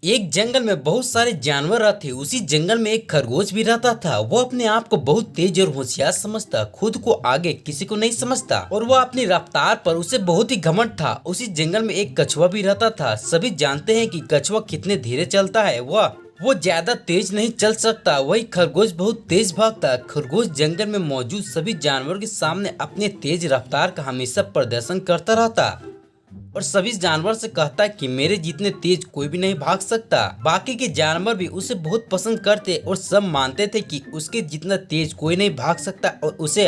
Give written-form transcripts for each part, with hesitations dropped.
एक जंगल में बहुत सारे जानवर रहते। उसी जंगल में एक खरगोश भी रहता था। वो अपने आप को बहुत तेज और होशियार समझता, खुद को आगे किसी को नहीं समझता और वो अपनी रफ्तार पर उसे बहुत ही घमंड था। उसी जंगल में एक कछुआ भी रहता था। सभी जानते हैं कि कछुआ कितने धीरे चलता है। वो ज्यादा तेज नहीं चल सकता। वही खरगोश बहुत तेज भागता। खरगोश जंगल में मौजूद सभी जानवरों के सामने अपने तेज रफ्तार का हमेशा प्रदर्शन करता रहता और सभी जानवर से कहता कि मेरे जितने तेज कोई भी नहीं भाग सकता। बाकी के जानवर भी उसे बहुत पसंद करते और सब मानते थे कि उसके जितना तेज कोई नहीं भाग सकता और उसे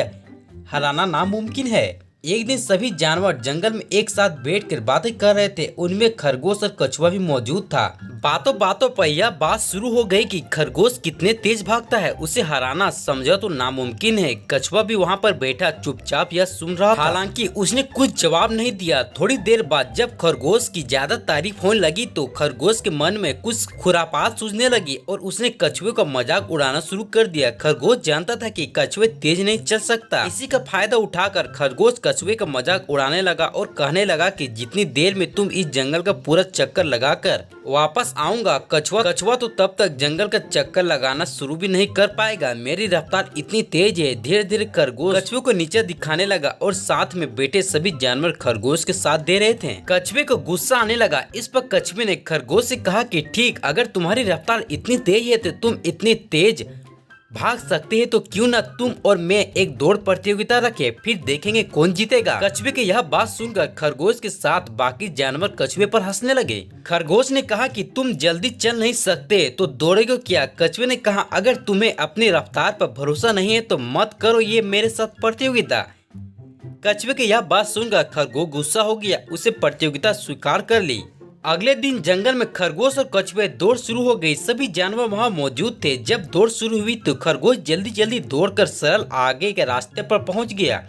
हराना नामुमकिन है। एक दिन सभी जानवर जंगल में एक साथ बैठकर बातें कर रहे थे। उनमें खरगोश और कछुआ भी मौजूद था। बातों बातों पर यह बात शुरू हो गई कि खरगोश कितने तेज भागता है, उसे हराना समझो तो नामुमकिन है। कछुआ भी वहाँ पर बैठा चुपचाप यह सुन रहा था। हालांकि उसने कुछ जवाब नहीं दिया। थोड़ी देर बाद जब खरगोश की ज्यादा तारीफ होने लगी तो खरगोश के मन में कुछ खुरापात सूझने लगी और उसने कछुए का मजाक उड़ाना शुरू कर दिया। खरगोश जानता था कि कछुए तेज नहीं चल सकता। इसी का फायदा उठाकर खरगोश कछुए का मजाक उड़ाने लगा और कहने लगा कि जितनी देर में तुम इस जंगल का पूरा चक्कर लगाकर वापस आऊंगा, कछुआ तो तब तक जंगल का चक्कर लगाना शुरू भी नहीं कर पाएगा। मेरी रफ्तार इतनी तेज है। धीरे धीरे खरगोश कछुए को नीचे दिखाने लगा और साथ में बैठे सभी जानवर खरगोश के साथ दे रहे थे। कछुए को गुस्सा आने लगा। इस पर कछुए ने खरगोश से कहा कि ठीक, अगर तुम्हारी रफ्तार इतनी तेज है तो तुम इतनी तेज भाग सकते हैं तो क्यों ना तुम और मैं एक दौड़ प्रतियोगिता रखें, फिर देखेंगे कौन जीतेगा। कछुए की यह बात सुनकर खरगोश के साथ बाकी जानवर कछुए पर हंसने लगे। खरगोश ने कहा कि तुम जल्दी चल नहीं सकते तो दौड़ेगे क्या। कछुए ने कहा अगर तुम्हें अपनी रफ्तार पर भरोसा नहीं है तो मत करो ये मेरे साथ प्रतियोगिता। कछुए की यह बात सुनकर खरगोश गुस्सा हो गया। उसे प्रतियोगिता स्वीकार कर ली। अगले दिन जंगल में खरगोश और कछुए दौड़ शुरू हो गई। सभी जानवर वहां मौजूद थे। जब दौड़ शुरू हुई तो खरगोश जल्दी जल्दी दौड़कर सरल आगे के रास्ते पर पहुंच गया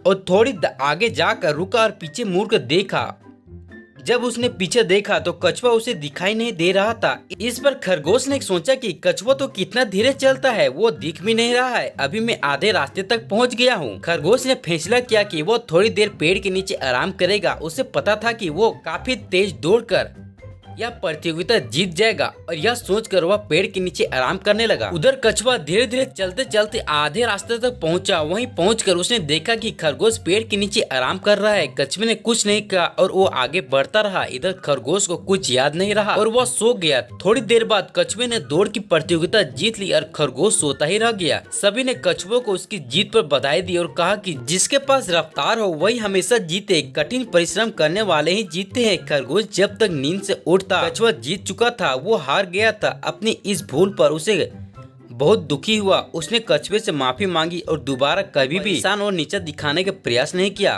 और थोड़ी आगे जाकर रुका और पीछे मुड़कर देखा। जब उसने पीछे देखा तो कछुआ उसे दिखाई नहीं दे रहा था। इस पर खरगोश ने सोचा कि कछुआ तो कितना धीरे चलता है, वो दिख भी नहीं रहा है। अभी मैं आधे रास्ते तक पहुंच गया हूं। खरगोश ने फैसला किया कि वो थोड़ी देर पेड़ के नीचे आराम करेगा। उसे पता था कि वो काफी तेज दौड़कर यह प्रतियोगिता जीत जाएगा और यह सोचकर वह पेड़ के नीचे आराम करने लगा। उधर कछुआ धीरे धीरे चलते चलते आधे रास्ते तक पहुंचा। वहीं पहुंचकर उसने देखा कि खरगोश पेड़ के नीचे आराम कर रहा है। कछुए ने कुछ नहीं कहा और वो आगे बढ़ता रहा। इधर खरगोश को कुछ याद नहीं रहा और वह सो गया। थोड़ी देर बाद कछुए ने दौड़ की प्रतियोगिता जीत ली और खरगोश सोता ही रह गया। सभी ने कछुए को उसकी जीत पर बधाई दी और कहा कि जिसके पास रफ्तार हो वही हमेशा जीते, कठिन परिश्रम करने वाले ही जीते हैं। खरगोश जब तक नींद से उठता कछुआ जीत चुका था। वो हार गया था। अपनी इस भूल पर उसे बहुत दुखी हुआ। उसने कछुए से माफी मांगी और दोबारा कभी भी इंसान और नीचा दिखाने का प्रयास नहीं किया।